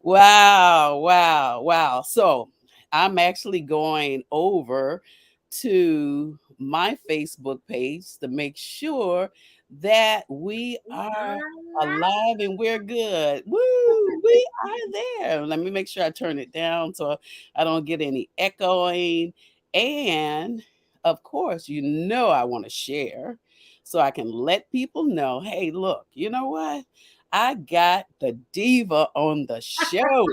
Wow, wow, wow. So I'm actually going over to my Facebook page to make sure that we are alive and we're good. Woo, we are there. Let me make sure I turn it down so I don't get any echoing. And of course, I want to share so I can let people know, hey, look, you know what? I got the diva on the show,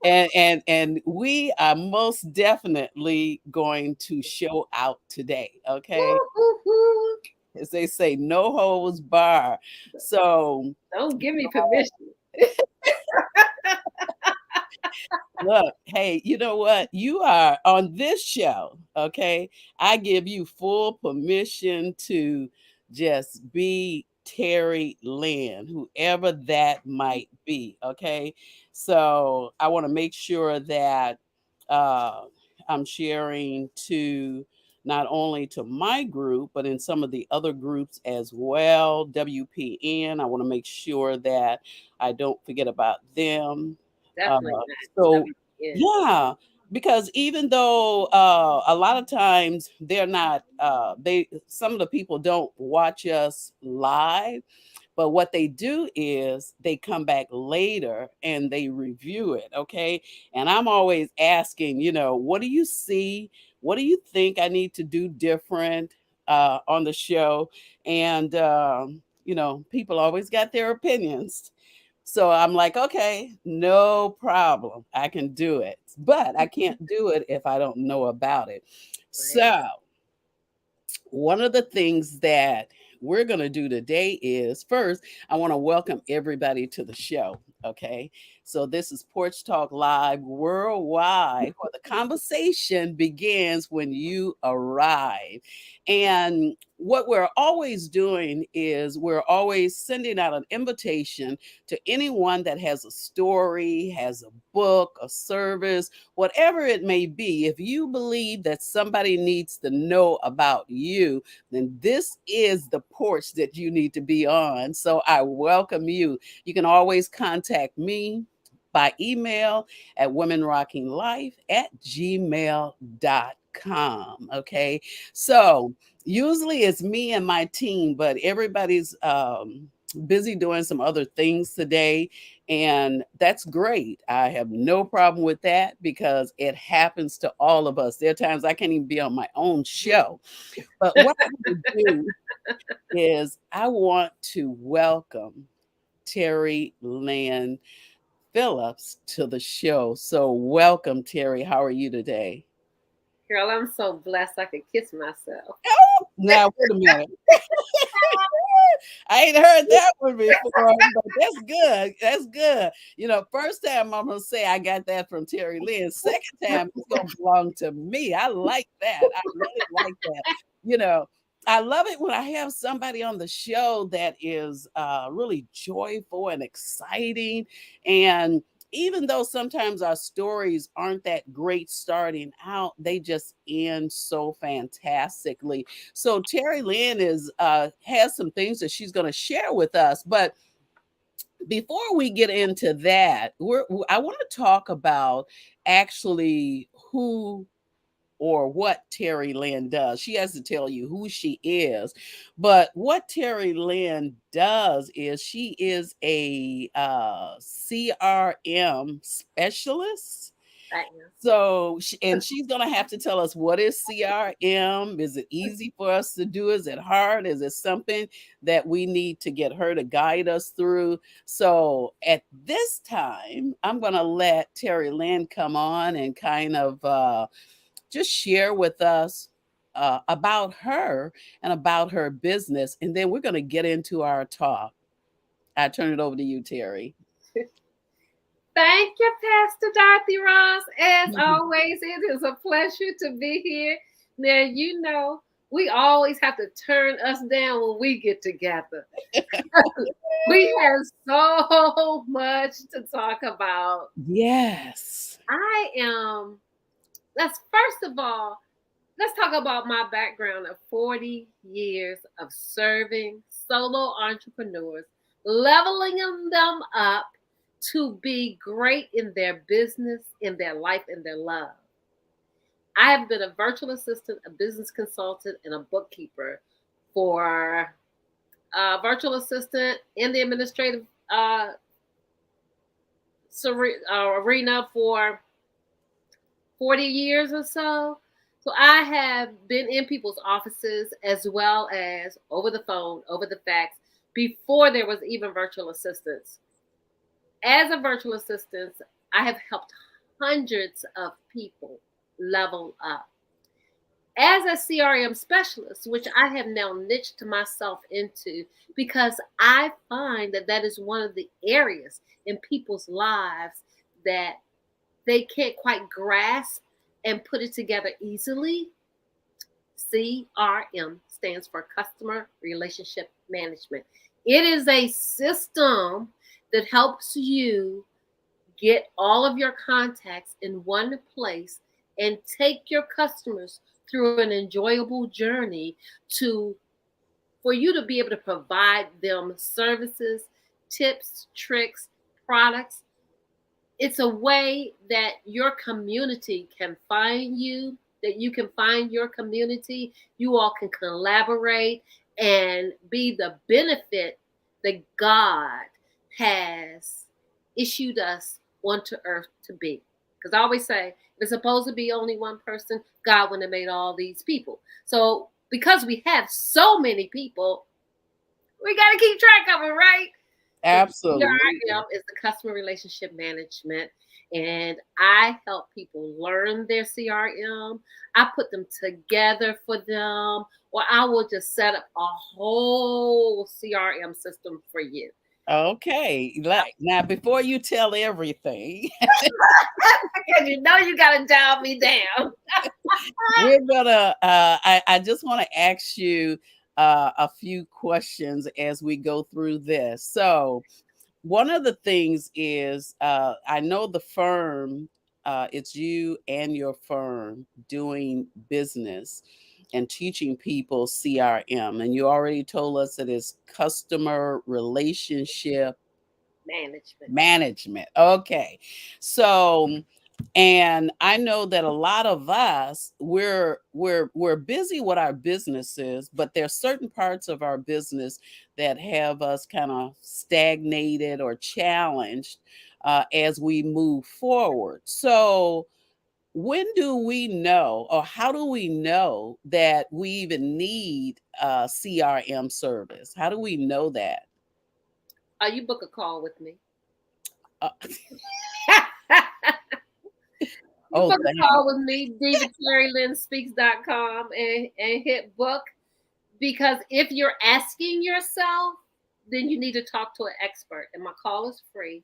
and we are most definitely going to show out today. Okay, Woo-hoo-hoo. as they say, no holds bar. So Don't give me permission. look, hey, you know what? You are on this show, okay? I give you full permission to just be Terry Lynn, whoever that might be, okay? So I want to make sure that uh, I'm sharing to not only to my group, but in some of the other groups as well. WPN, I want to make sure that I don't forget about them. Uh, Definitely not. so WPN. yeah, because even though a lot of times they're not, they some of the people don't watch us live, but what they do is they come back later and they review it. Okay, and I'm always asking, what do you see? What do you think I need to do different on the show? And people always got their opinions. So I'm like, okay, no problem. I can do it. But I can't do it if I don't know about it. Right. So, one of the things that we're going to do today is first, I want to welcome everybody to the show. Okay. So, this is Porch Talk Live worldwide, where the conversation begins when you arrive. And what we're always doing is we're always sending out an invitation to anyone that has a story, has a book, a service, whatever it may be. If you believe that somebody needs to know about you, then this is the porch that you need to be on. So I welcome you. You can always contact me by email at womenrockinglife@gmail.com. Okay. So usually it's me and my team, but everybody's busy doing some other things today. And that's great. I have no problem with that because it happens to all of us. There are times I can't even be on my own show. But what I want to do is I want to welcome Terrilynn Phillips to the show. So, welcome, Terry. How are you today? Girl, I'm so blessed I could kiss myself. Now, wait a minute. I ain't heard that one before, but that's good. That's good. First time I'm gonna say I got that from Terry Lynn. Second time it's gonna belong to me. I like that. I really like that. You know, I love it when I have somebody on the show that is really joyful and exciting. And even though sometimes our stories aren't that great starting out, they just end so fantastically. So Terry Lynn is has some things that she's going to share with us. But before we get into that, I want to talk about actually who or what Terry Lynn does. She has to tell you who she is. But what Terry Lynn does is she is a CRM specialist. I am. So, and she's going to have to tell us what is CRM. Is it easy for us to do? Is it hard? Is it something that we need to get her to guide us through? So, at this time, I'm going to let Terry Lynn come on and kind of just share with us about her and about her business. And then we're going to get into our talk. I turn it over to you, Terry. Thank you, Pastor Dorothy Ross. As always, it is a pleasure to be here. Now, we always have to turn us down when we get together. We have so much to talk about. Yes. I am, let's first of all, let's talk about my background of 40 years of serving solo entrepreneurs, leveling them up, to be great in their business, in their life, in their love. I have been a virtual assistant, a business consultant, and a bookkeeper for virtual assistant in the administrative arena for 40 years or so. So I have been in people's offices as well as over the phone, over the fax, before there was even virtual assistants. As a virtual assistant, I have helped hundreds of people level up. As a CRM specialist, which I have now niched myself into because I find that that is one of the areas in people's lives that they can't quite grasp and put it together easily. CRM stands for Customer Relationship Management. It is a system that helps you get all of your contacts in one place and take your customers through an enjoyable journey to for you to be able to provide them services, tips, tricks, products. It's a way that your community can find you, that you can find your community. You all can collaborate and be the benefit that God has issued us onto earth to be. Because I always say, if it's supposed to be only one person, God wouldn't have made all these people. So because we have so many people, we got to keep track of it, right? So Absolutely. CRM is the customer relationship management, and I help people learn their CRM. I put them together for them, or I will just set up a whole CRM system for you. Okay. Like now, before you tell everything, Because you know you got to dial me down. we're gonna. I just want to ask you a few questions as we go through this. So, one of the things is I know the firm, it's you and your firm doing business and teaching people CRM. And you already told us that it's customer relationship Management. management. Okay. So, and I know that a lot of us we're busy with our businesses, but there's certain parts of our business that have us kind of stagnated or challenged as we move forward. So when do we know, or how do we know that we even need a CRM service? How do we know that? You book a call with me. Uh, You oh, book a thank call with me, divaterrylynspeaks.com, and hit book. Because if you're asking yourself, then you need to talk to an expert. And my call is free.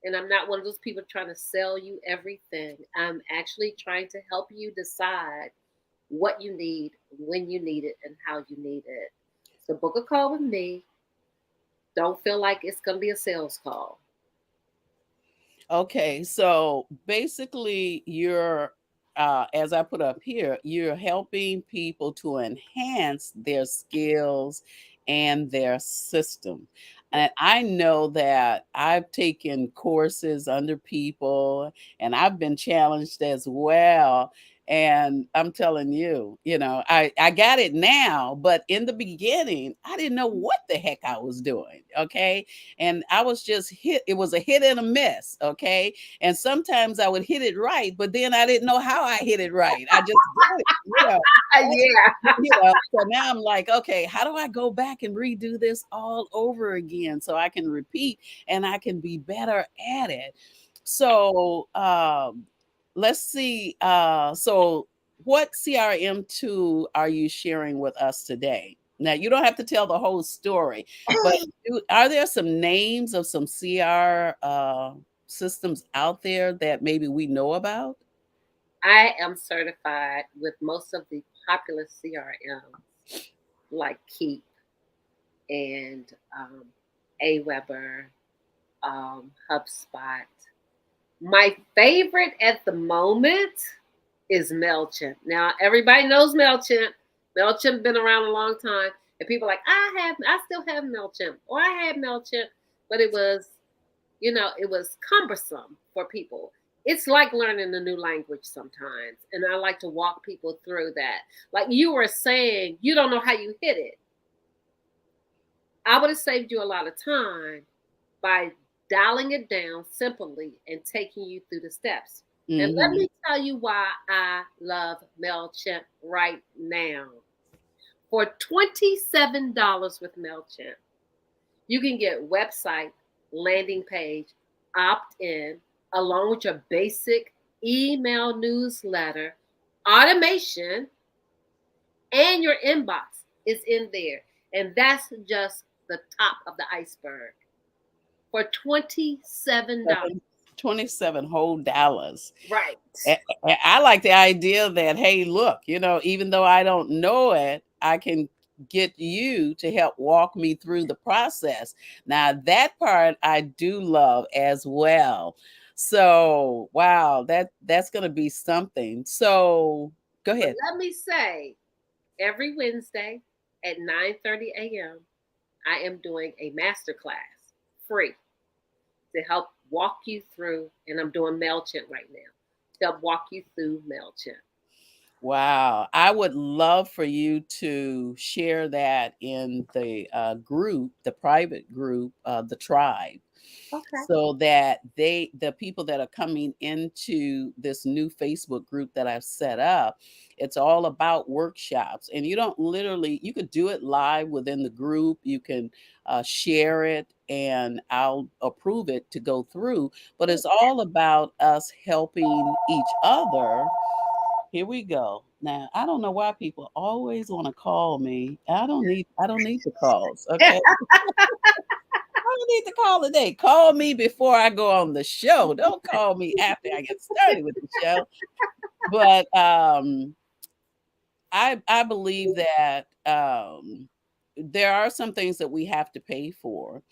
And I'm not one of those people trying to sell you everything. I'm actually trying to help you decide what you need, when you need it, and how you need it. So book a call with me. Don't feel like it's going to be a sales call. Okay, so basically, you're, as I put up here, you're helping people to enhance their skills and their system. And I know that I've taken courses under people and I've been challenged as well. And I'm telling you, I got it now, but in the beginning, I didn't know what the heck I was doing. Okay, and I was just hit. It was a hit and a miss, okay? And sometimes I would hit it right, but then I didn't know how I hit it right. I just did it, That's, Yeah. so now I'm like, okay, how do I go back and redo this all over again so I can repeat and I can be better at it? So let's see. So what CRM tool are you sharing with us today? Now you don't have to tell the whole story, but are there some names of some CR systems out there that maybe we know about? I am certified with most of the popular CRMs like Keep and Aweber, HubSpot. My favorite at the moment is MailChimp. Now, everybody knows MailChimp. MailChimp been around a long time. And people are like, I still have MailChimp. Or I had MailChimp, but it was it was cumbersome for people. It's like learning a new language sometimes. And I like to walk people through that. Like you were saying, you don't know how you hit it. I would have saved you a lot of time by dialing it down simply and taking you through the steps. And let Mm-hmm. me tell you why I love MailChimp right now. For $27 with MailChimp, you can get website, landing page, opt in, along with your basic email newsletter, automation, and your inbox is in there. And that's just the top of the iceberg for $27. 27 whole dollars. Right. I like the idea that, hey, look, even though I don't know it, I can get you to help walk me through the process. Now, that part I do love as well. So, wow, that's going to be something. So, go But ahead. let me say, every Wednesday at 9:30 a.m., I am doing a masterclass free to help walk you through, and I'm doing MailChimp right now, to help walk you through MailChimp. Wow. I would love for you to share that in the group, the private group, the tribe, Okay. so that the people that are coming into this new Facebook group that I've set up, it's all about workshops. And you don't literally, you could do it live within the group. You can share it and I'll approve it to go through. But it's all about us helping each other. Here we go. Now, I don't know why people always want to call me. I don't need the calls. Okay. I don't need to call today. Call me before I go on the show. Don't call me after I get started with the show. But I believe that there are some things that we have to pay for.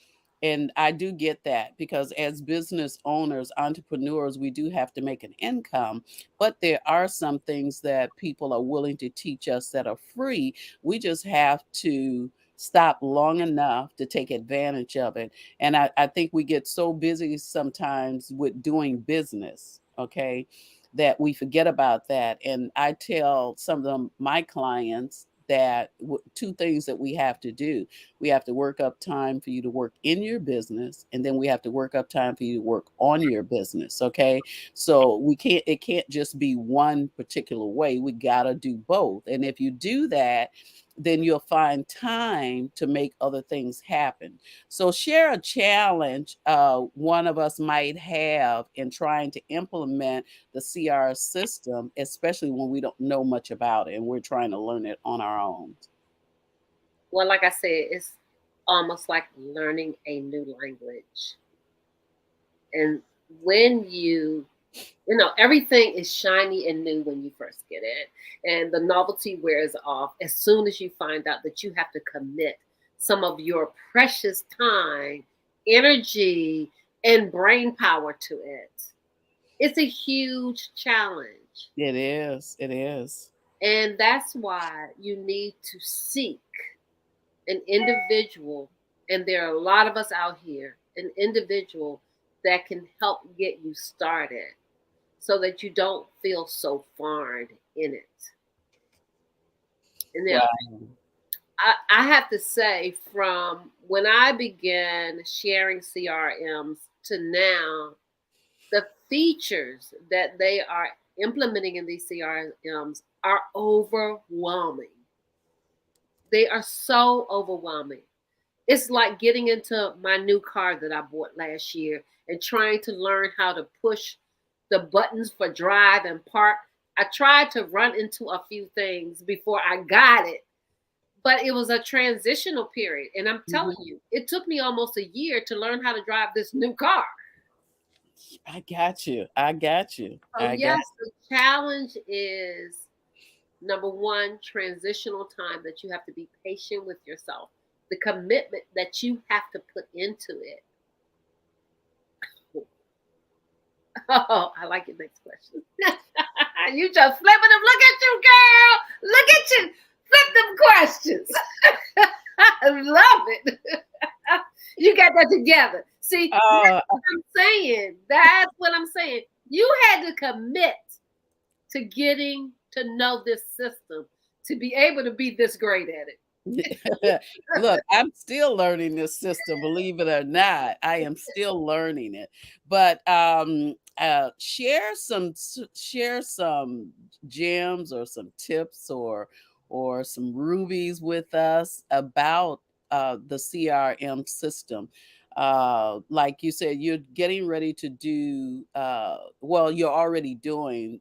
And I do get that because as business owners, entrepreneurs, we do have to make an income. But there are some things that people are willing to teach us that are free. We just have to stop long enough to take advantage of it. And I think we get so busy sometimes with doing business, okay, that we forget about that. And I tell some of my clients that two things that we have to do. We have to work up time for you to work in your business, and then we have to work up time for you to work on your business. Okay. So it can't just be one particular way. We got to do both. And if you do that, then you'll find time to make other things happen. So, share a challenge one of us might have in trying to implement the CR system, especially when we don't know much about it and we're trying to learn it on our own. Well, like I said, it's almost like learning a new language. And when everything is shiny and new when you first get it, and the novelty wears off as soon as you find out that you have to commit some of your precious time, energy, and brain power to it. It's a huge challenge. It is. It is. And that's why you need to seek an individual, and there are a lot of us out here, an individual that can help get you started so that you don't feel so foreign in it. And now, Wow. I have to say, from when I began sharing CRMs to now, the features that they are implementing in these CRMs are overwhelming. They are so overwhelming. It's like getting into my new car that I bought last year and trying to learn how to push the buttons for drive and park. I tried to run into a few things before I got it, but it was a transitional period. And I'm telling Mhm. you, it took me almost a year to learn how to drive this new car. I got you. I got you. So, I got yes, the challenge is number one, transitional time that you have to be patient with yourself, the commitment that you have to put into it. Oh, I like your next question. You just flipping them. Look at you, girl. Look at you. Flip them questions. I love it. You got that together. See, Uh, that's what I'm saying. That's what I'm saying. You had to commit to getting to know this system to be able to be this great at it. Look, I'm still learning this system, believe it or not. I am still learning it. But share some gems or some tips or some rubies with us about the CRM system. Like you said, you're getting ready to do well, you're already doing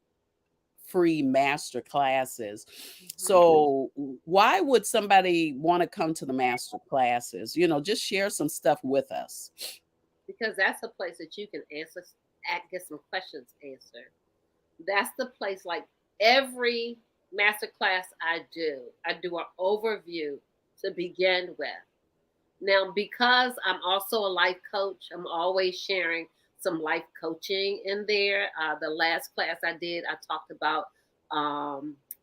free master classes. So why would somebody want to come to the master classes? Just share some stuff with us. Because that's a place that you can get some questions answered. That's the place, like every master class I do an overview to begin with. Now, because I'm also a life coach, I'm always sharing some life coaching in there. The last class I did, I talked about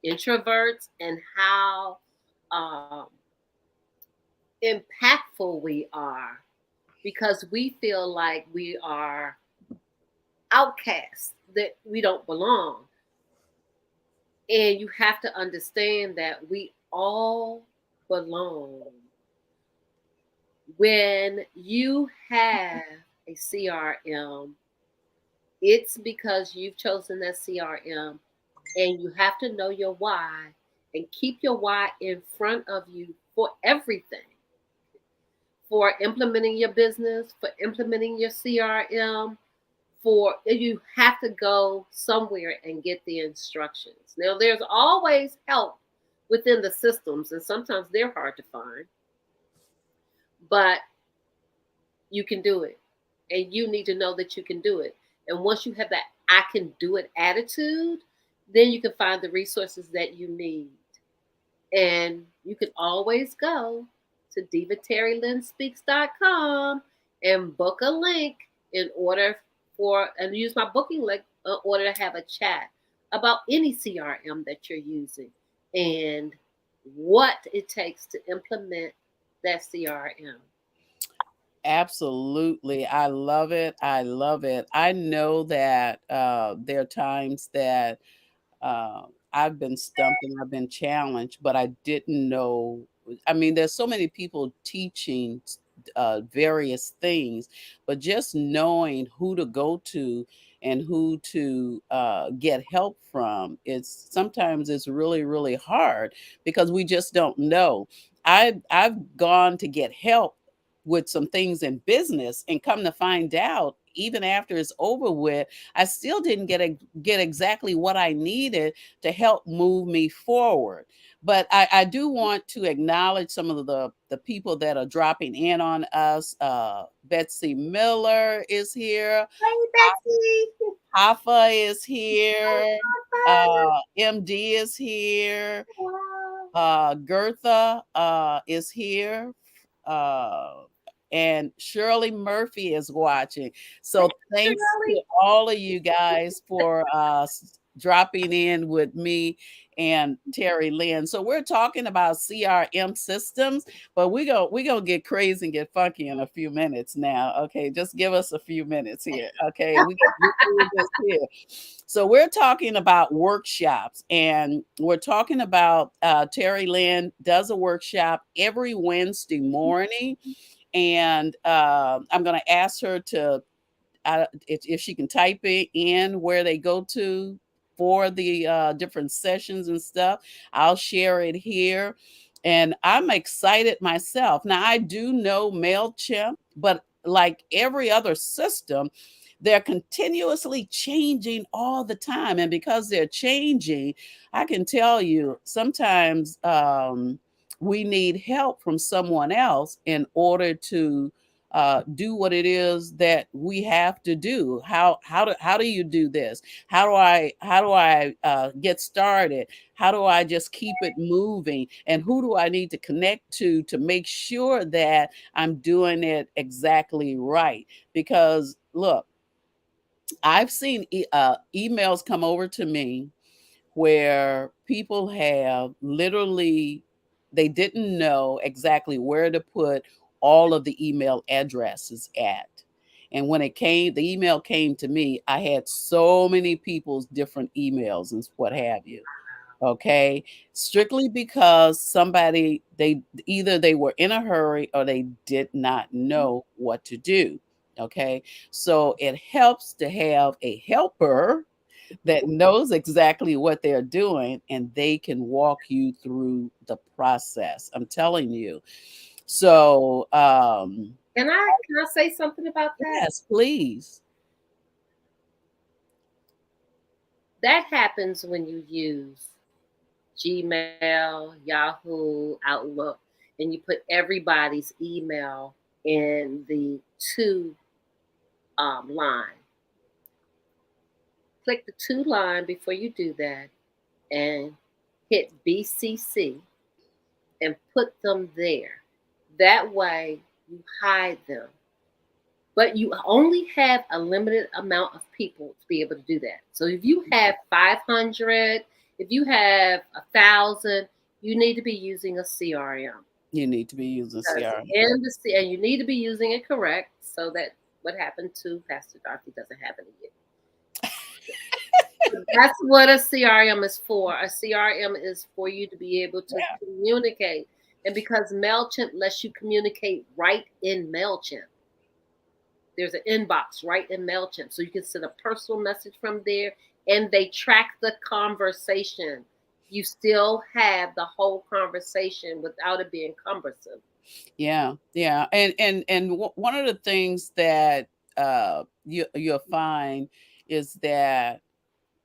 introverts and how impactful we are because we feel like we are outcasts, that we don't belong. And you have to understand that we all belong. When you have a CRM, it's because you've chosen that CRM and you have to know your why and keep your why in front of you for everything. For implementing your business, for implementing your CRM, for you have to go somewhere and get the instructions. Now there's always help within the systems and sometimes they're hard to find, but you can do it. And you need to know that you can do it. And once you have that I can do it attitude, then you can find the resources that you need. And you can always go to divaterrylynspeaks.com and book a link in order and use my booking link in order to have a chat about any CRM that you're using and what it takes to implement that CRM. Absolutely. I love it. I love it. I know that there are times that I've been stumped and I've been challenged, but I didn't know. I mean, there's so many people teaching various things, but just knowing who to go to and who to get help from, it's sometimes it's really, really hard because we just don't know. I've gone to get help with some things in business and come to find out even after it's over with, I still didn't get exactly what I needed to help move me forward. But I do want to acknowledge some of the people that are dropping in on us. Betsy Miller is here. Hey, Betsy. Hafa is here. MD is here. Gertha is here. Uh, and Shirley Murphy is watching. Hey, So thanks to Shirley. all of you guys for dropping in with me and Terrilynn. So we're talking about CRM systems, but we gonna get crazy and get funky in a few minutes now. Okay, just give us a few minutes here. Okay, we do this here. So we're talking about workshops, and we're talking about Terrilynn does a workshop every Wednesday morning, and I'm going to ask her to if she can type it in where they go to for the different sessions and stuff. I'll share it here. And I'm excited myself. Now, I do know MailChimp, but like every other system, they're continuously changing all the time. And because they're changing, I can tell you sometimes we need help from someone else in order to do what it is that we have to do. How do you do this? How do I get started? How do I just keep it moving? And who do I need to connect to make sure that I'm doing it exactly right? Because look, I've seen emails come over to me where people have literally they didn't know exactly where to put all of the email addresses at. And when the email came to me, I had so many people's different emails and what have you. Okay. Strictly because they were in a hurry or they did not know what to do. Okay. So it helps to have a helper that knows exactly what they're doing and they can walk you through the process. I'm telling you. So, Can I say something about that? yes, please. That happens when you use Gmail, Yahoo, Outlook, and you put everybody's email in the to line. Click the to line before you do that and hit BCC and put them there. That way you hide them. But you only have a limited amount of people to be able to do that. So if you have 500, if you have 1,000, you need to be using a CRM. You need to be using Because CRM. and you need to be using it correct so that what happened to Pastor Dorothy doesn't happen to you. That's what a CRM is for. A CRM is for you to be able to Yeah. communicate. And because MailChimp lets you communicate right in MailChimp, there's an inbox right in MailChimp. So you can send a personal message from there and they track the conversation. You still have the whole conversation without it being cumbersome. Yeah. Yeah. And one of the things that you'll find is that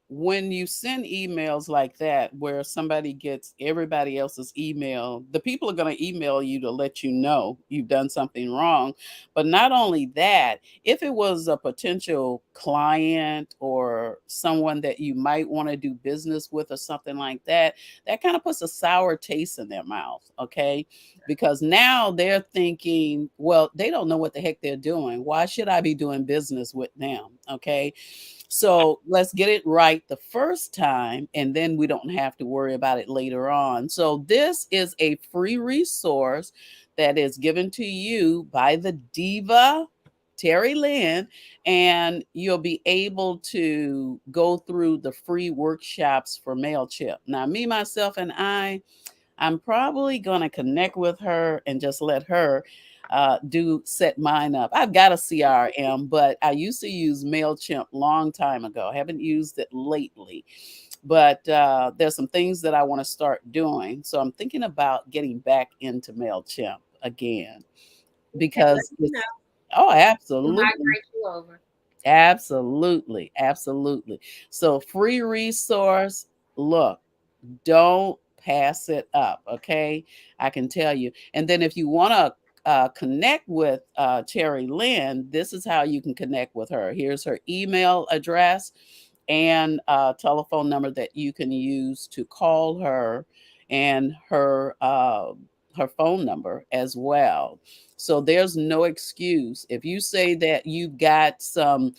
when you send emails like that where somebody gets everybody else's email, the people are going to email you to let you know you've done something wrong. But not only that, if it was a potential client or someone that you might want to do business with or something like that, that kind of puts a sour taste in their mouth. Okay. Because now they're thinking, well, they don't know what the heck they're doing. Why should I be doing business with them? Okay. So let's get it right the first time, and then we don't have to worry about it later on. So, this is a free resource that is given to you by the diva, Terrilynn, and you'll be able to go through the free workshops for MailChimp. Now, me, myself, and I'm probably going to connect with her and just let her do set mine up. I've got a CRM, but I used to use MailChimp long time ago. I haven't used it lately, but there's some things that I want to start doing. So I'm thinking about getting back into MailChimp again Okay, let because me know. oh, We'll absolutely. migrate you over. Absolutely. Absolutely. So free resource. Look, don't pass it up. Okay. I can tell you. And then if you want to connect with Terrilynn, this is how you can connect with her. Here's her email address and telephone number that you can use to call her, and her phone number as well. So there's no excuse. If you say that you've got some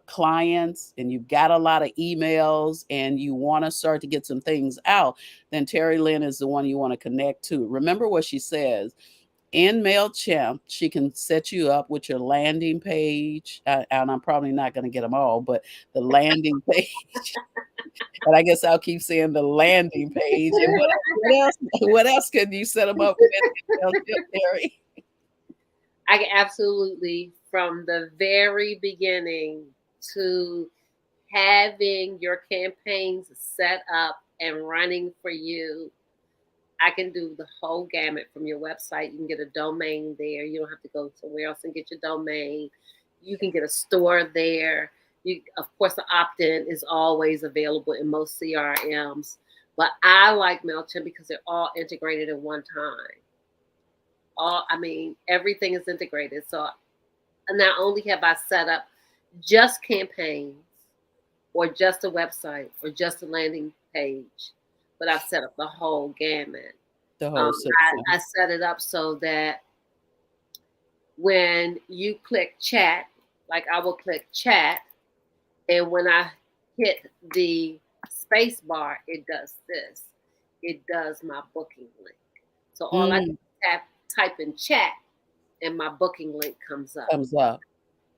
clients and you've got a lot of emails and you want to start to get some things out, then Terrilynn is the one you want to connect to. Remember what she says in MailChimp, she can set you up with your landing page. And I'm probably not going to get them all, but the landing page. And I guess I'll keep saying the landing page. And what else? What else can you set them up with in MailChimp, Terry? I can absolutely, from the very beginning to having your campaigns set up and running for you, I can do the whole gamut from your website. You can get a domain there. You don't have to go somewhere else and get your domain. You can get a store there. You, of course, the opt-in is always available in most CRMs, but I like MailChimp because they're all integrated in one time. Everything is integrated. So not only have I set up just campaigns or just a website or just a landing page, but I've set up the whole gamut. The whole system. I set it up so that when you click chat, like I will click chat, and when I hit the space bar, it does this. It does my booking link. So all I do Mm, is tap type in chat and my booking link comes up. Comes up.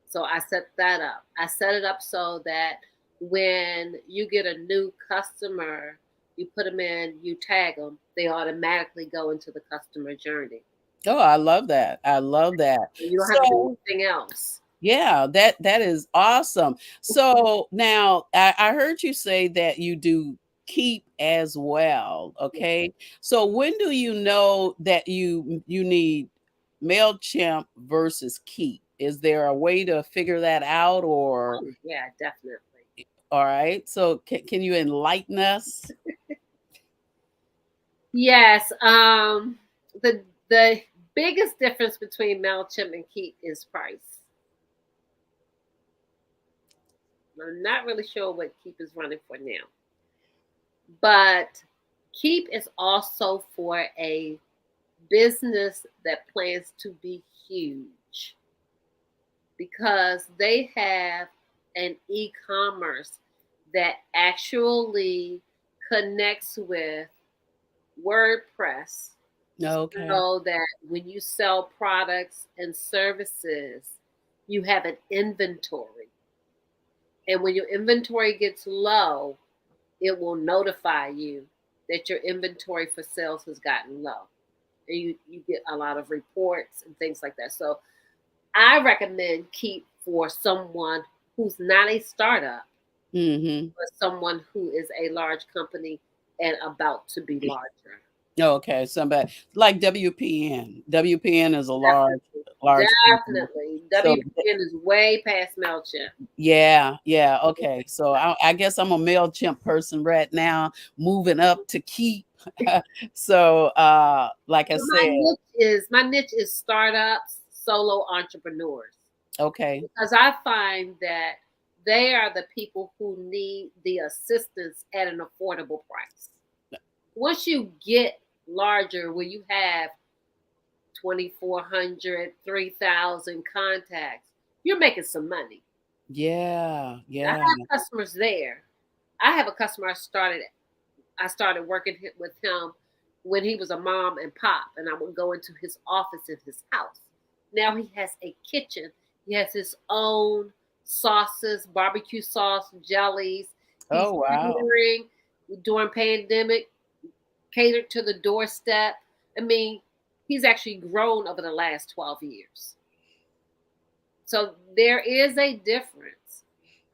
So I set that up. I set it up so that when you get a new customer, you put them in, you tag them, they automatically go into the customer journey. Oh, I love that. I love that. You don't have to do So anything else. yeah, that is awesome. So now I heard you say that you do keep as well. Okay. So when do you know that you need MailChimp versus keep? Is there a way to figure that out or Oh, yeah, definitely. all right? So can you enlighten us? Yes. The biggest difference between MailChimp and Keep is price. I'm not really sure what Keep is running for now. But Keep is also for a business that plans to be huge because they have an e-commerce that actually connects with WordPress Okay. so that when you sell products and services, you have an inventory. And when your inventory gets low, it will notify you that your inventory for sales has gotten low. And you get a lot of reports and things like that. So I recommend Keep for someone who's not a startup, Mhm. but someone who is a large company and about to be larger. Okay, somebody like WPN. WPN is a Definitely. large company. Definitely. So WPN is way past MailChimp. yeah, yeah, okay. So I guess I'm a MailChimp person right now, moving up to keep. So like I So said, my niche is startups, solo entrepreneurs. okay. Because I find that they are the people who need the assistance at an affordable price. Once you get larger, where you have 2,400, 3,000 contacts, you're making some money. Yeah, I yeah. have customers there. I have a customer I started working with him when he was a mom and pop, and I would go into his office in his house. Now he has a kitchen. He has his own sauces, barbecue sauce, jellies. He's Oh wow. catering during pandemic, catered to the doorstep. I mean, he's actually grown over the last 12 years. So there is a difference.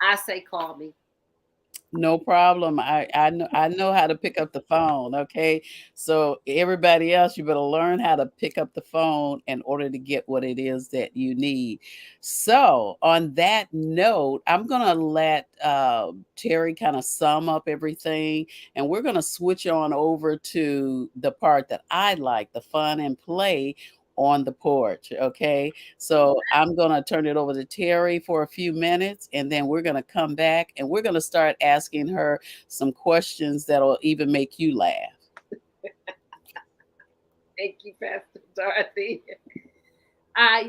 I say call me. No problem. I know how to pick up the phone, okay? So everybody else, you better learn how to pick up the phone in order to get what it is that you need. So on that note, I'm gonna let Terry kind of sum up everything, and we're gonna switch on over to the part that I like, the fun and play on the porch. Okay. So I'm going to turn it over to Terry for a few minutes and then we're going to come back and we're going to start asking her some questions that'll even make you laugh. Thank you, Pastor Dorothy.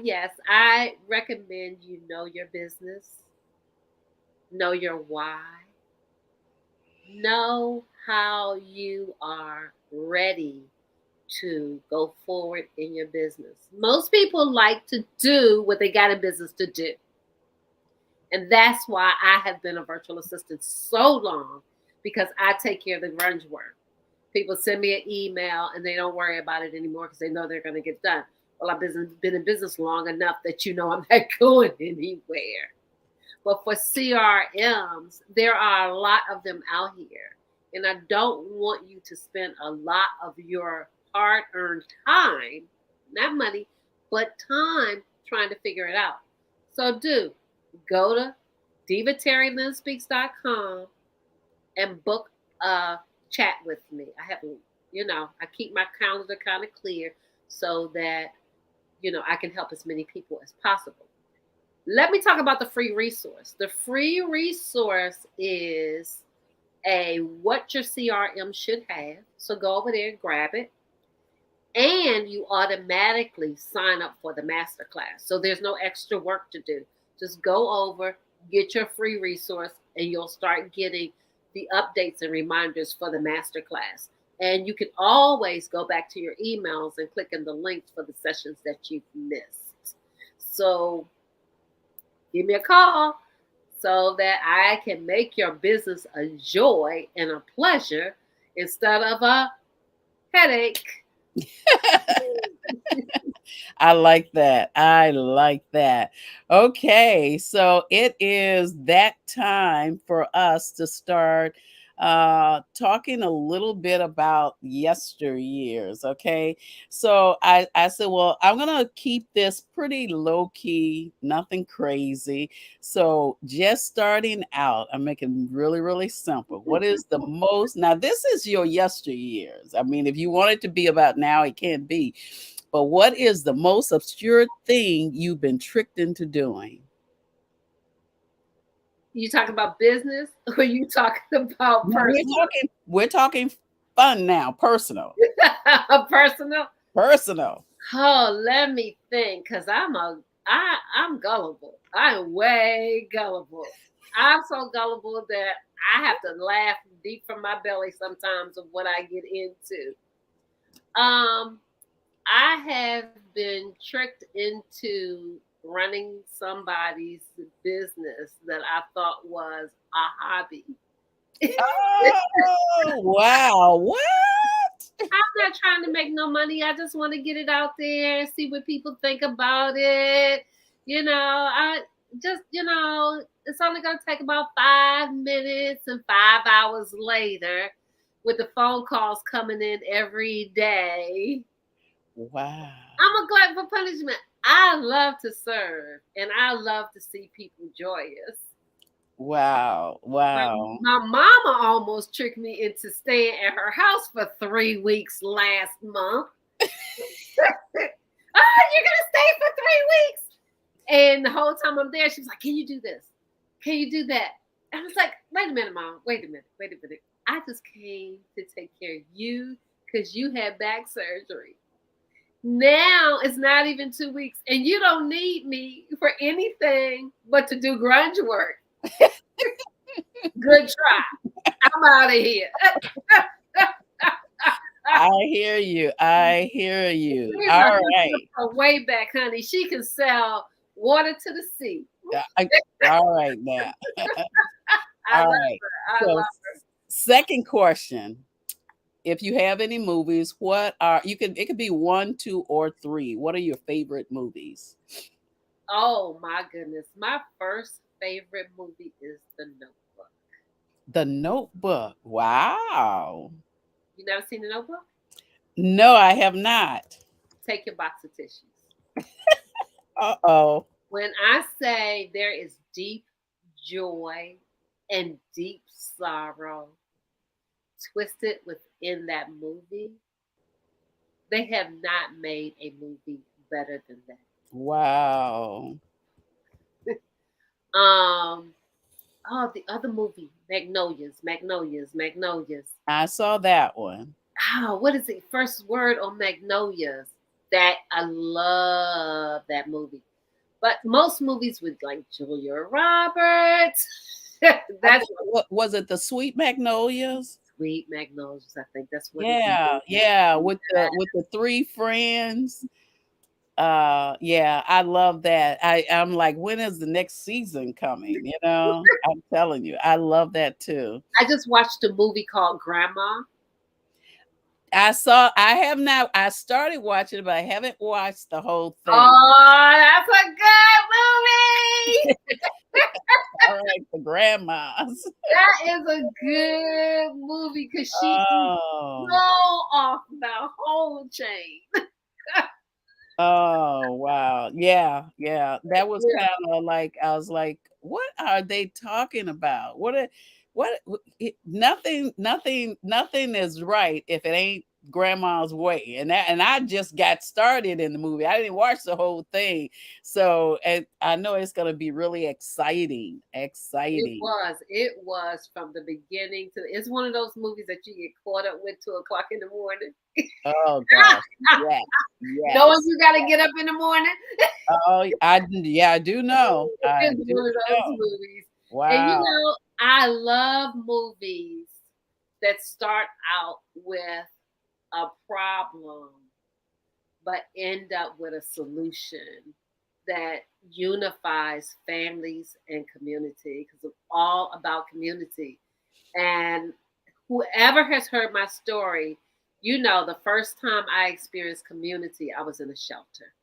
Yes, I recommend you know your business, know your why, know how you are ready to go forward in your business. Most people like to do what they got in business to do. And that's why I have been a virtual assistant so long because I take care of the grunge work. People send me an email and they don't worry about it anymore because they know they're going to get done. Well, I've been in business long enough that you know I'm not going anywhere. But for CRMs, there are a lot of them out here. And I don't want you to spend a lot of your hard earned time, not money, but time trying to figure it out. So go to divaterrylynspeaks.com and book a chat with me. I keep my calendar kind of clear so that, I can help as many people as possible. Let me talk about the free resource. The free resource is a what your CRM should have. So go over there and grab it. And you automatically sign up for the masterclass. So there's no extra work to do. Just go over, get your free resource, and you'll start getting the updates and reminders for the masterclass. And you can always go back to your emails and click in the links for the sessions that you've missed. So give me a call so that I can make your business a joy and a pleasure instead of a headache. I like that. I like that. Okay, so it is that time for us to start talking a little bit about yesteryears. Okay, so I said, well, I'm gonna keep this pretty low key, nothing crazy. So just starting out, I'm making really simple. What is the most? Now this is your yesteryears. I mean, if you want it to be about now, it can be, but what is the most obscure thing you've been tricked into doing? You talking about business or you talking about No, personal? we're talking fun now, personal. Personal? Personal. Oh, let me think, because I'm gullible. I'm way gullible. I'm so gullible that I have to laugh deep from my belly sometimes of what I get into. Um, I have been tricked into running somebody's business that I thought was a hobby. Oh, wow. What? I'm not trying to make no money. I just want to get it out there and see what people think about it. I just, it's only going to take about 5 minutes, and 5 hours later, with the phone calls coming in every day, Wow. I'm a glutton for punishment. I love to serve and I love to see people joyous. Wow. My, Wow. my mama almost tricked me into staying at her house for 3 weeks last month. Oh, you're gonna stay for 3 weeks. And the whole time I'm there, she was like, "Can you do this? Can you do that?" And I was like, "Wait a minute, Mom. Wait a minute. Wait a minute. I just came to take care of you because you had back surgery. Now it's not even 2 weeks, and you don't need me for anything but to do grunge work. Good try. I'm out of here." I hear you. I hear you. She's All a hustler right. from way back, honey. She can sell water to the sea. All right now. I All love right. her. I So love second question. If you have any movies, what are you can it could be one, two, or three. What are your favorite movies? Oh my goodness. My first favorite movie is The Notebook. The Notebook. Wow. You never seen The Notebook? No, I have not. Take your box of tissues. Uh-oh. When I say there is deep joy and deep sorrow twisted within that movie, they have not made a movie better than that. Wow. Um, oh, the other movie, Magnolias. I saw that one. Oh, what is the first word on Magnolias? That I love that movie. But most movies with like Julia Roberts, I that's think what was it, the Sweet Magnolias? Sweet Magnolias. I think that's what it Yeah, is. yeah, with the three friends. Yeah, I love that. I'm like, when is the next season coming? I'm telling you, I love that too. I just watched a movie called Grandma. I have not, I started watching it, but I haven't watched the whole thing. Oh, that's a good movie. All right, the grandmas. That is a good movie because she can Oh, blow off the whole chain. oh, wow. Yeah, yeah. That was kind of like, I was like, what are they talking about? Nothing is right if it ain't grandma's way. And I just got started in the movie. I didn't watch the whole thing. So, and I know it's going to be really exciting. It Exciting. was. It was from the beginning to. It's one of those movies that you get caught up with 2 o'clock in the morning, Oh gosh. Yes. knowing Yes. you got to get up in the morning. Oh, yeah, I do know. I It's do one of those know. movies, and Wow. I love movies that start out with a problem but end up with a solution that unifies families and community, because it's all about community. And whoever has heard my story, you know, the first time I experienced community, I was in a shelter.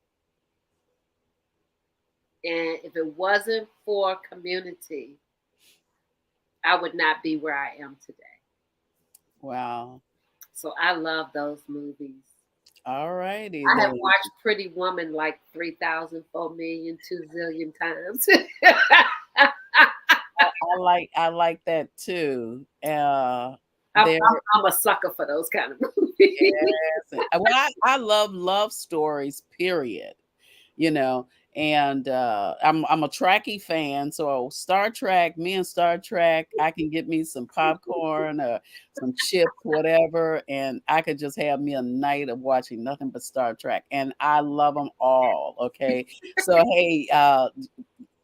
And if it wasn't for community, I would not be where I am today. Wow. So I love those movies. All righty I have then. watched Pretty Woman like 3,000, 4,000,000, 2 zillion times. I like that too. I'm, There, I'm, I'm a sucker for those kind of movies. yes. Well, I love love stories, period. You know, and I'm a Trekkie fan, so Star Trek, me and Star Trek, I can get me some popcorn or some chips, whatever, and I could just have me a night of watching nothing but Star Trek, and I love them all. Okay, so hey,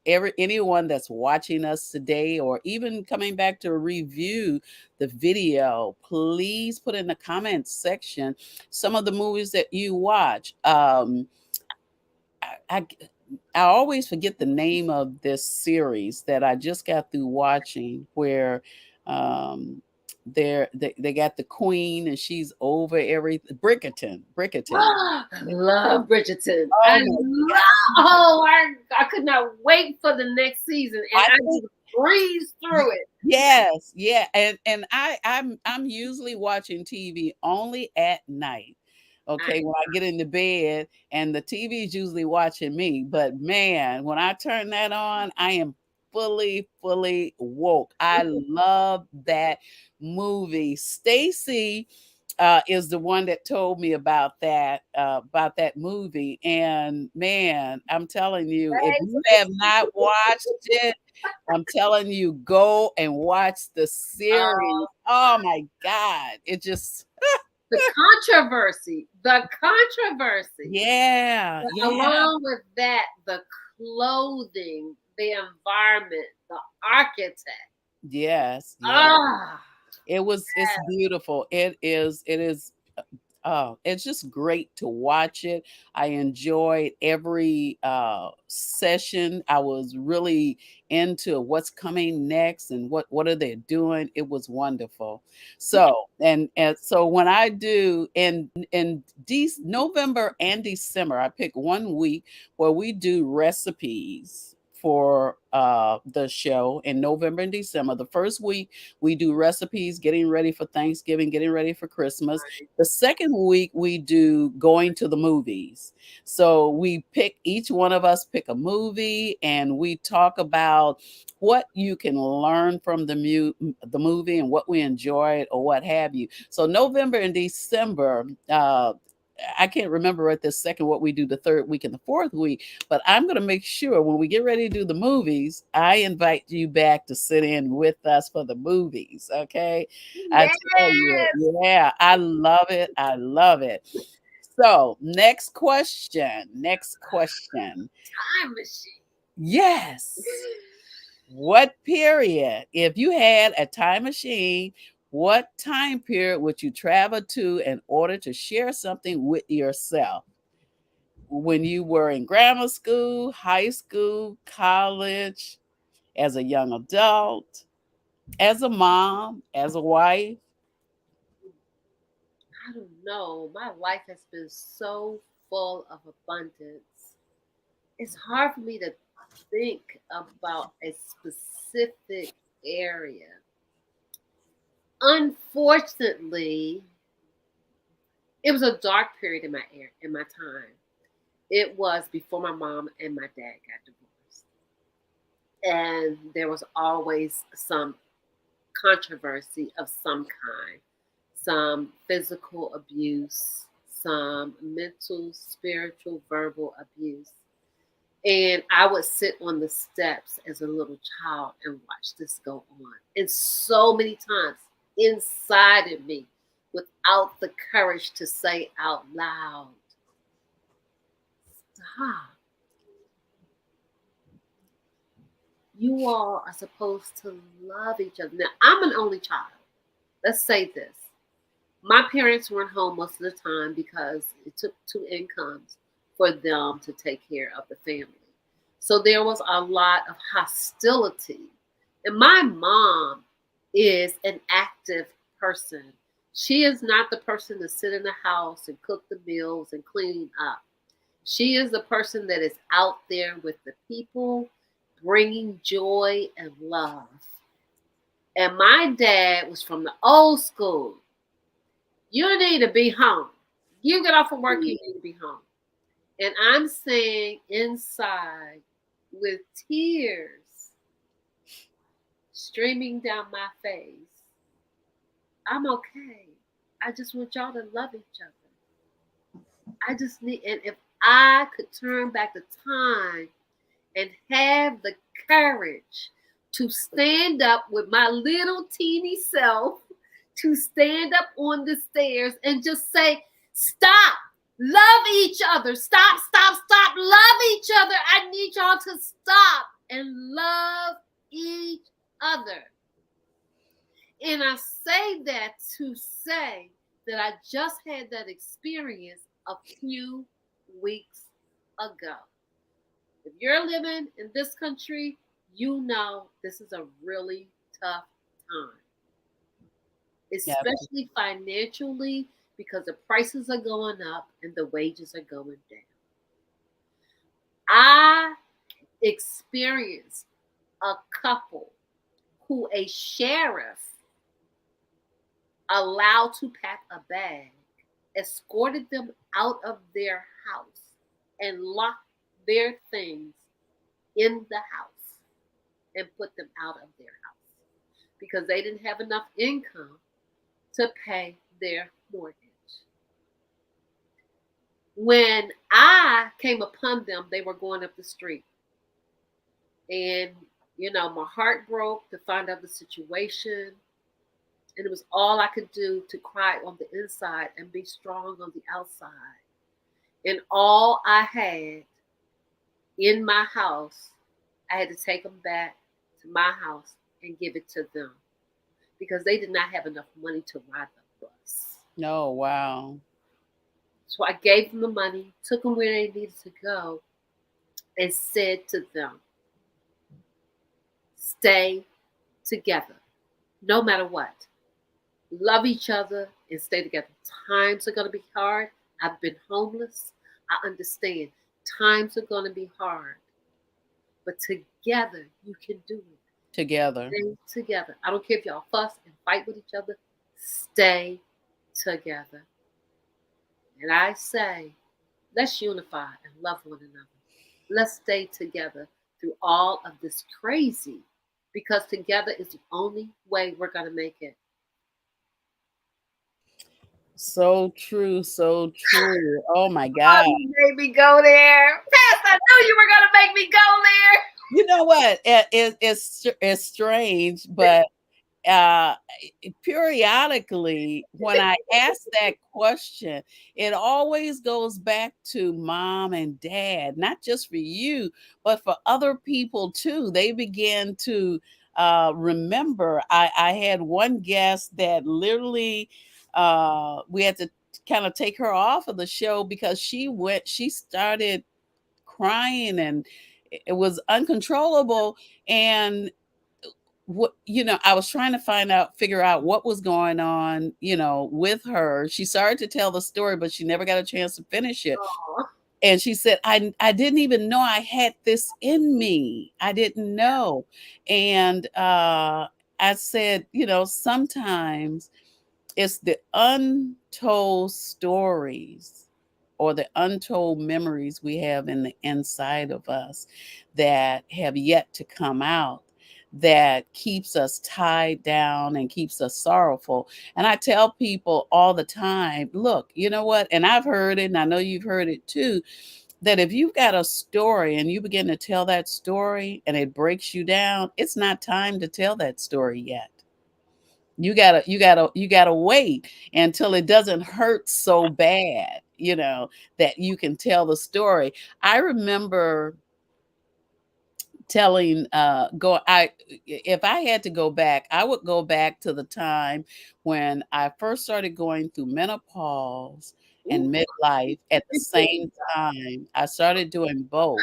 anyone that's watching us today or even coming back to review the video, please put in the comments section some of the movies that you watch. I I always forget the name of this series that I just got through watching where um they got the queen and she's over everything. Brickerton. I love Bridgerton. Oh my I could not wait for the next season, and I I think just breezed through it. yes, yeah. And I'm usually watching TV only at night. I, Okay, when I get into bed and the TV is usually watching me. But man, when I turn that on, I am fully woke. I love that movie. Stacy is the one that told me about that movie. And man, I'm telling you, if you have not watched it, I'm telling you, go and watch the series. Oh my God. It just, the controversy. yeah, But yeah, along with that, the clothing, the environment, the architect. yes, yeah. Ah, It's beautiful. It is oh, it's just great to watch it. I enjoyed every session. I was really into what's coming next and what are they doing. It was wonderful. So and so when I do in November and December, I pick one week where we do recipes for the show in November and December. The first week we do recipes, getting ready for Thanksgiving, getting ready for Christmas. The second week we do going to the movies. So we pick each one of us pick a movie and we talk about what you can learn from the movie and what we enjoyed or what have you. So November and December, I can't remember at this second what we do the third week and the fourth week, but I'm going to make sure when we get ready to do the movies, I invite you back to sit in with us for the movies. Okay. I tell you, yes, yeah, I love it. I love it. So, next question. Next question. time machine. Yes. What period, if you had a time machine, what time period would you travel to in order to share something with yourself? When you were in grammar school, high school, college, as a young adult, as a mom, as a wife? I don't know. My life has been so full of abundance. It's hard for me to think about a specific area. Unfortunately, it was a dark period in my time. It was before my mom and my dad got divorced, and there was always some controversy of some kind, some physical abuse, some mental, spiritual, verbal abuse. And I would sit on the steps as a little child and watch this go on. And so many times inside of me, without the courage to say out loud, stop. You all are supposed to love each other. Now, I'm an only child. let's say this. My parents weren't home most of the time because it took two incomes for them to take care of the family. So there was a lot of hostility. And my mom is an active person. She is not the person to sit in the house and cook the meals and clean up. She is the person that is out there with the people, bringing joy and love. And my dad was from the old school. You need to be home. You get off from work, you need to be home. And I'm saying inside with tears streaming down my face, I'm okay. I just want y'all to love each other. I just need, and if I could turn back the time and have the courage to stand up with my little teeny self, to stand up on the stairs and just say, stop, love each other, stop, stop, stop, love each other. I need y'all to stop and love each other. And I say that to say that I just had that experience a few weeks ago. If you're living in this country, you know this is a really tough time, Yeah. especially financially, because the prices are going up and the wages are going down. I experienced a couple who a sheriff allowed to pack a bag, escorted them out of their house, and locked their things in the house and put them out of their house because they didn't have enough income to pay their mortgage. When I came upon them, they were going up the street. And, my heart broke to find out the situation. And it was all I could do to cry on the inside and be strong on the outside. And all I had in my house, I had to take them back to my house and give it to them because they did not have enough money to ride the bus. Oh, wow. So I gave them the money, took them where they needed to go, and said to them, stay together, no matter what. Love each other and stay together. Times are going to be hard. I've been homeless. I understand. Times are going to be hard. But together, you can do it. Together. Stay together. I don't care if y'all fuss and fight with each other. Stay together. And I say, let's unify and love one another. Let's stay together through all of this crazy, because together is the only way we're going to make it. So true, so true. Oh my Oh, God. you made me go there. Pastor, I knew you were going to make me go there. You know what? It's strange, but uh periodically when I ask that question, it always goes back to mom and dad, not just for you, but for other people too. They begin to remember. I had one guest that literally we had to kind of take her off of the show because she started crying and it was uncontrollable. And I was trying to figure out what was going on, with her. She started to tell the story, but she never got a chance to finish it. Aw. And she said, I didn't even know I had this in me. I didn't know. And I said, sometimes it's the untold stories or the untold memories we have in the inside of us that have yet to come out, that keeps us tied down and keeps us sorrowful. And I tell people all the time, look, you know what? And I've heard it, and I know you've heard it too, that if you've got a story and you begin to tell that story and it breaks you down, it's not time to tell that story yet. You gotta wait until it doesn't hurt so bad, that you can tell the story. I remember telling go I if I had to go back, I would go back to the time when I first started going through menopause and Ooh. midlife at the same time. I started doing both.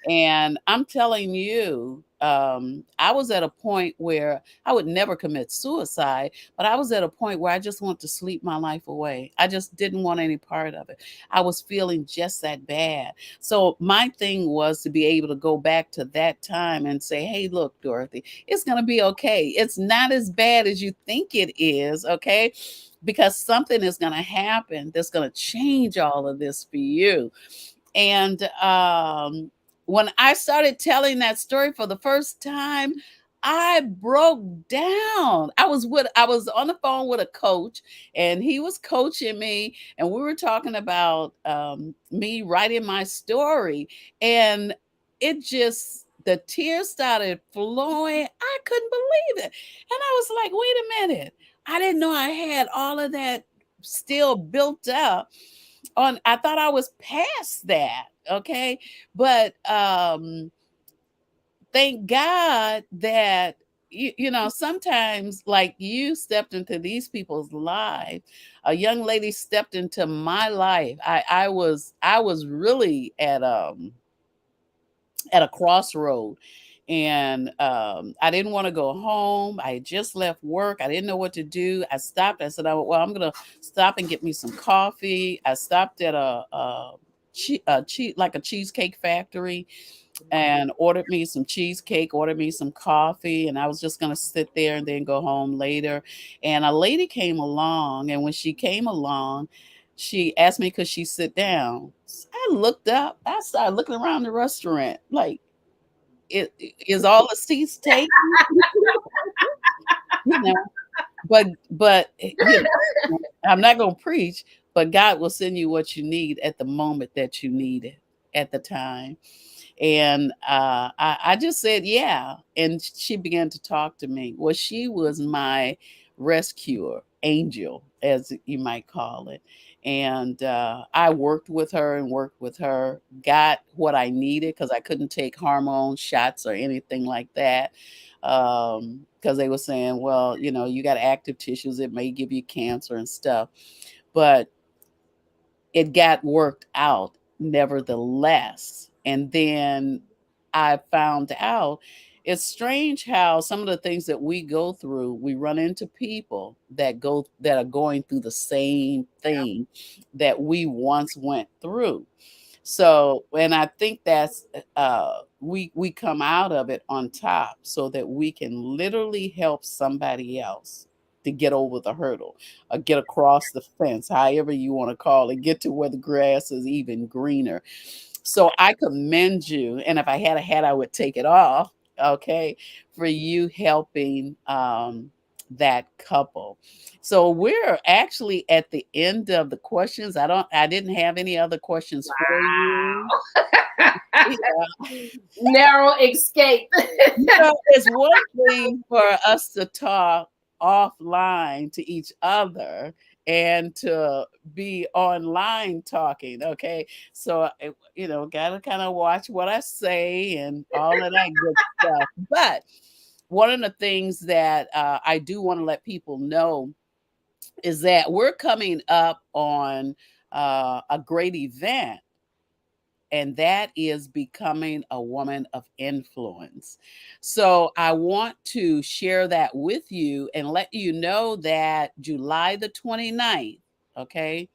And I'm telling you, I was at a point where I would never commit suicide, but I was at a point where I just wanted to sleep my life away. I just didn't want any part of it. I was feeling just that bad. So my thing was to be able to go back to that time and say, hey, look, Dorothy, it's going to be okay. It's not as bad as you think it is, okay? Because something is going to happen that's going to change all of this for you. And when I started telling that story for the first time, I broke down. I was on the phone with a coach, and he was coaching me, and we were talking about me writing my story, and it just the tears started flowing. I couldn't believe it, and I was like, "Wait a minute! I didn't know I had all of that still built up." On I thought I was past that, okay? But thank God that you know, sometimes like you stepped into these people's life. A young lady stepped into my life. I was really at a crossroad, and I didn't want to go home. I had just left work. I didn't know what to do. I stopped. I said, well, I'm gonna stop and get me some coffee. I stopped at like a cheesecake factory, and ordered me some cheesecake, ordered me some coffee, and I was just gonna sit there and then go home later. And a lady came along, and when she came along, she asked me could she sit down. I looked up. I started looking around the restaurant like, is all the seats taken? You know, you know, I'm not gonna preach, but God will send you what you need at the moment that you need it at the time. And I just said, yeah. And she began to talk to me. Well, she was my rescuer, angel, as you might call it. And I worked with her and worked with her, got what I needed because I couldn't take hormone shots or anything like that. Because they were saying, well, you know, you got active tissues, it may give you cancer and stuff. But it got worked out nevertheless. And then I found out it's strange how some of the things that we go through, we run into people that are going through the same thing that we once went through. So, and I think that's we come out of it on top so that we can literally help somebody else to get over the hurdle or get across the fence, however you want to call it, get to where the grass is even greener. So I commend you, and if I had a hat, I would take it off. Okay, for you helping that couple. So we're actually at the end of the questions. I didn't have any other questions for you. Yeah. Narrow escape. You know, it's one thing for us to talk offline to each other and to be online talking. Okay. So, you know, got to kind of watch what I say and all of that good stuff. But one of the things that I do want to let people know is that we're coming up on a great event, and that is becoming a woman of influence. So I want to share that with you and let you know that July the 29th, okay,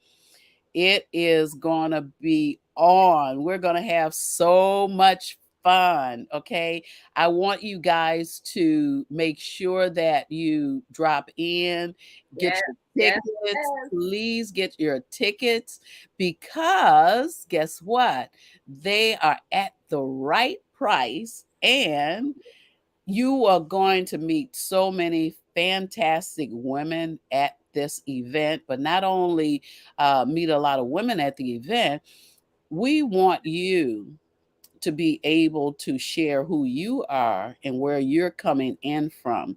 it is going to be on. We're going to have so much fun. Okay. I want you guys to make sure that you drop in, get Yes, your yes, tickets. yes. Please get your tickets because guess what? They are at the right price, and you are going to meet so many fantastic women at this event, but not only meet a lot of women at the event, we want you to be able to share who you are and where you're coming in from.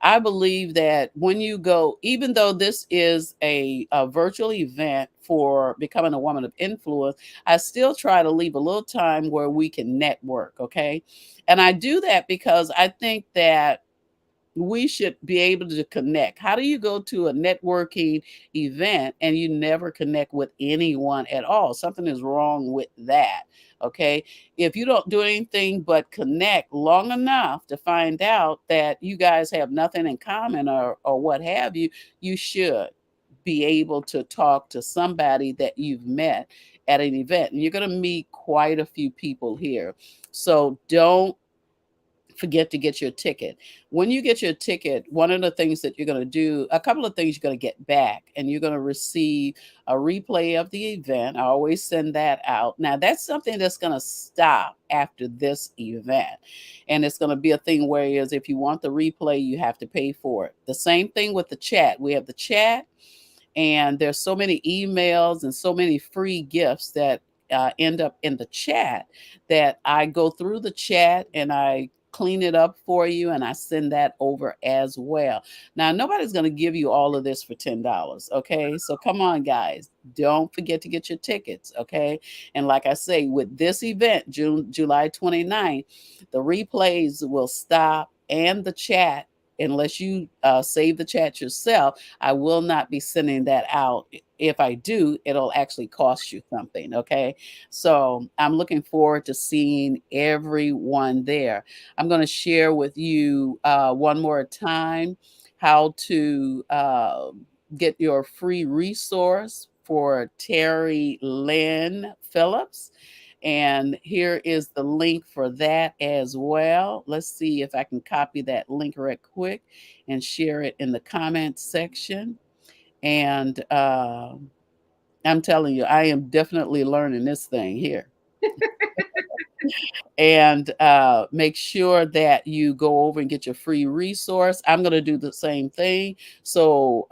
I believe that when you go, even though this is a virtual event for becoming a woman of influence, I still try to leave a little time where we can network. Okay. And I do that because I think that we should be able to connect. How do you go to a networking event and you never connect with anyone at all? Something is wrong with that. Okay. If you don't do anything but connect long enough to find out that you guys have nothing in common or what have you, you should be able to talk to somebody that you've met at an event. And you're going to meet quite a few people here. So don't forget to get your ticket. When you get your ticket, one of the things that you're going to do, a couple of things you're going to get back, and you're going to receive a replay of the event. I always send that out. Now, that's something that's going to stop after this event. And it's going to be a thing where is if you want the replay, you have to pay for it. The same thing with the chat. We have the chat, and there's so many emails and so many free gifts that end up in the chat that I go through the chat and I clean it up for you and I send that over as well. Now, nobody's going to give you all of this for $10. Okay. So come on, guys. Don't forget to get your tickets. Okay. And like I say, with this event, July 29th, the replays will stop and the chat. Unless you save the chat yourself, I will not be sending that out. If I do, it'll actually cost you something. Okay. So I'm looking forward to seeing everyone there. I'm going to share with you one more time how to get your free resource for Terrilynn Phillips. And here is the link for that as well. Let's see if I can copy that link right quick and share it in the comments section. And I'm telling you, I am definitely learning this thing here. And make sure that you go over and get your free resource. I'm going to do the same thing. So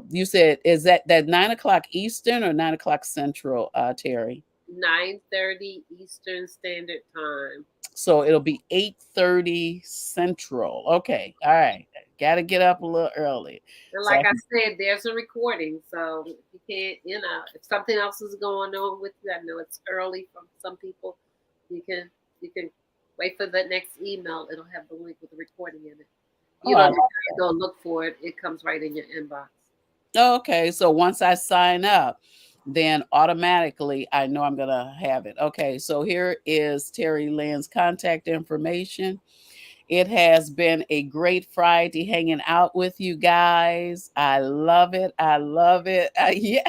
you said, is that 9 o'clock Eastern or 9 o'clock Central, Terry? 9:30 Eastern Standard Time. So it'll be 8:30 Central. Okay. All right. Got to get up a little early. And So like I said, there's a recording, so if you can't, if something else is going on with you, I know it's early for some people. You can wait for the next email. It'll have the link with the recording in it. oh, You I don't like have to go look for it. It comes right in your inbox. Okay, so once I sign up, then automatically I know I'm going to have it. Okay, so here is Terrylynn's contact information. It has been a great Friday hanging out with you guys. I love it. I love it. Yeah,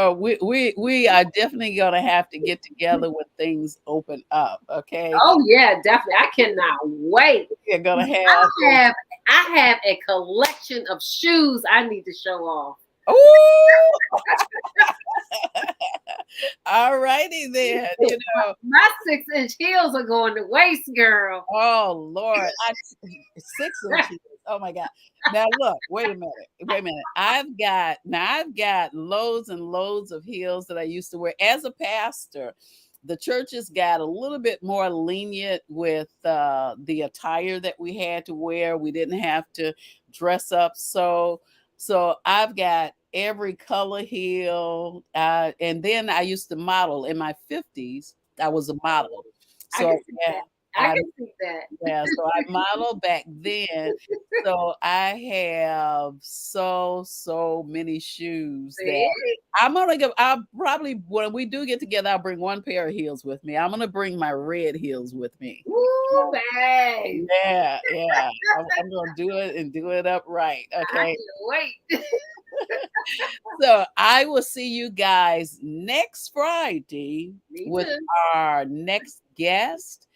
we are definitely going to have to get together when things open up. Okay, Oh yeah, definitely. I cannot wait. we're going to have. I have a collection of shoes I need to show off. Oh, all righty then. My 6-inch heels are going to waste, girl. Oh Lord, 6 inches. Oh my God. Now look, wait a minute. Wait a minute. I've got loads and loads of heels that I used to wear as a pastor. The churches got a little bit more lenient with the attire that we had to wear. We didn't have to dress up so I've got every color heel. And then I used to model in my 50s. I was a model. I So can see yeah, that. I I can see that. yeah, so I modeled back then. So I have so many shoes that See? I'll probably when we do get together, I'll bring one pair of heels with me. I'm gonna bring my red heels with me. Woo, babe. Yeah. I'm gonna do it and do it up right. I Okay. can't wait. So I will see you guys next Friday Me with too. our next guest.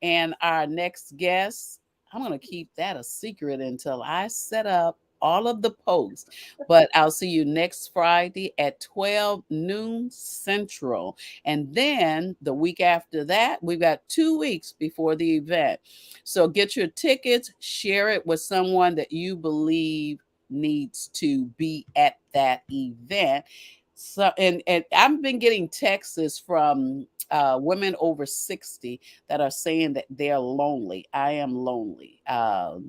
And our next guest, I'm going to keep that a secret until I set up all of the posts. But I'll see you next Friday at 12 noon Central. And then the week after that, we've got 2 weeks before the event. So get your tickets, share it with someone that you believe needs to be at that event. So and I've been getting texts from women over 60 that are saying that they're lonely. I am lonely. Wow.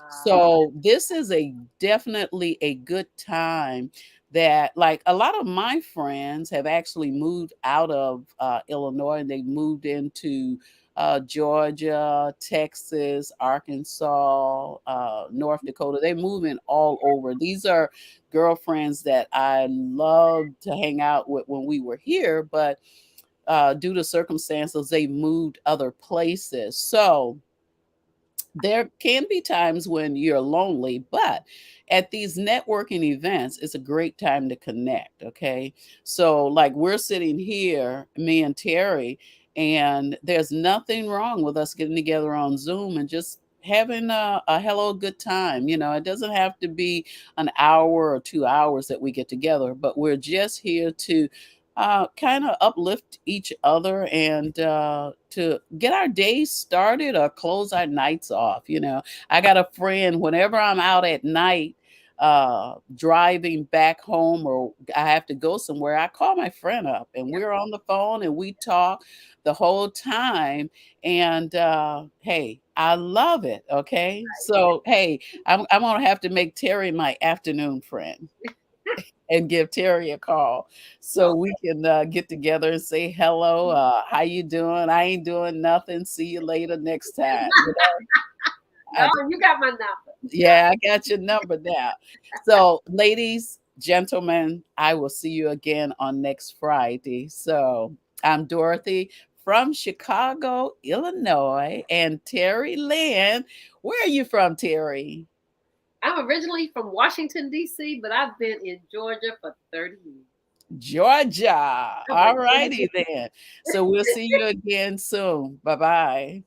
So this is a definitely a good time that like a lot of my friends have actually moved out of Illinois and they moved into Georgia, Texas, Arkansas, North Dakota. They're moving all over. These are girlfriends that I loved to hang out with when we were here, but due to circumstances, they moved other places. So there can be times when you're lonely, but at these networking events, it's a great time to connect. Okay. So, like, we're sitting here, me and Terry, and there's nothing wrong with us getting together on Zoom and just having a hello good time. It doesn't have to be an hour or 2 hours that we get together, but we're just here to kind of uplift each other and to get our days started or close our nights off. I got a friend whenever I'm out at night driving back home or I have to go somewhere, I call my friend up and Yep. we're on the phone and we talk the whole time. And hey, I love it. Okay. So, hey, I'm going to have to make Terry my afternoon friend and give Terry a call so we Okay. can get together and say hello. How you doing? I ain't doing nothing. See you later next time. No, I, you got my number. You got yeah, I got your number now. So, ladies, gentlemen, I will see you again on next Friday. So, I'm Dorothy from Chicago, Illinois, and Terry Lynn. Where are you from, Terry? I'm originally from Washington, D.C., but I've been in Georgia for 30 years. Georgia. How about All you? righty then. So we'll see you again soon. Bye bye.